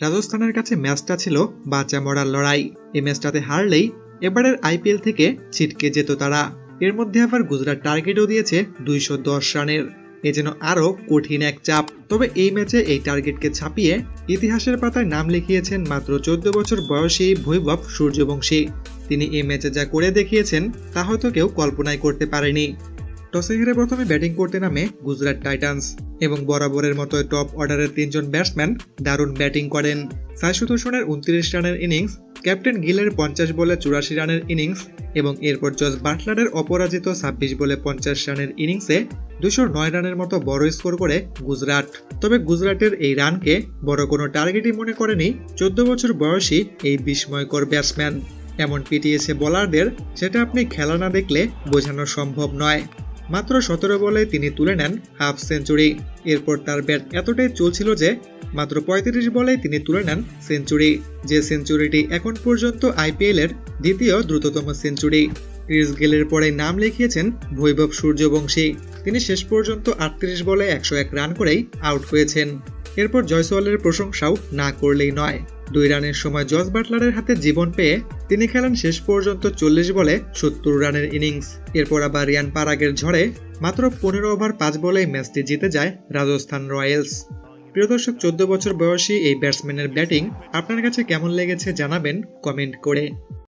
রাজস্থানের কাছে ম্যাচটা ছিল বাঁচা মরার লড়াই। এই ম্যাচটাতে হারলেই এবারের আইপিএল থেকে ছিটকে যেত তারা। এর মধ্যে আবার গুজরাট টার্গেটও দিয়েছে 210 রানের। এ যেন আরও কঠিন এক চাপ। তবে এই ম্যাচে এই টার্গেটকে ছাপিয়ে ইতিহাসের পাতায় নাম লিখিয়েছেন মাত্র 14 বছর বয়সী বৈভব সূর্যবংশী। তিনি এই ম্যাচে যা করে দেখিয়েছেন তা হয়তো কেউ কল্পনাই করতে পারেনি। টসে হেরে প্রথমে ব্যাটিং করতে নামে গুজরাট টাইটান্স এবং বরাবরের মতো টপ অর্ডারের 3 জন ব্যাটসম্যান দারুণ ব্যাটিং করেন। সাইশুত হোসেনের 29 রানের ইনিংস, ক্যাপ্টেন গিলের 50 বলে 84 রানের ইনিংস এবং এরপর জস বাটলারের অপরাজিত 26 বলে 50 রানের ইনিংসে 209 রানের মতো বড় স্কোর করে গুজরাট। তবে গুজরাটের এই রানকে বড় কোনো টার্গেটই মনে করেনি 14 বছর বয়সী এই বিস্ময়কর ব্যাটসম্যান। এমন পিটিয়েছে বোলারদের যেটা আপনি খেলা না দেখলে বোঝানো সম্ভব নয়। মাত্র 17 বলে তিনি তুলে নেন হাফ সেঞ্চুরি। এরপর তার ব্যাট এতটাই চলছিল যে মাত্র 35 বলে তিনি তুলে নেন সেঞ্চুরি, যে সেঞ্চুরিটি এখন পর্যন্ত আইপিএল এর দ্বিতীয় দ্রুততম সেঞ্চুরি। ক্রিস গেলের পরে নাম লিখিয়েছেন বৈভব সূর্যবংশী। তিনি শেষ পর্যন্ত 38 বলে 101 রান করেই আউট হয়েছেন। এরপর জয়সওয়ালের প্রশংসাও না করলেই নয়। 2 রানের সময় জস বাটলারের হাতে জীবন পেয়ে তিনি খেলেন শেষ পর্যন্ত 40 বলে 70 রানের ইনিংস। এরপর আবার রিয়ান পারাগের ঝড়ে মাত্র 15 ওভার 5 বলে ম্যাচটি জিতে যায় রাজস্থান রয়্যালস। প্রিয় দর্শক, 14 বছর বয়সী এই ব্যাটসম্যানের ব্যাটিং আপনার কাছে কেমন লেগেছে জানাবেন কমেন্ট করে।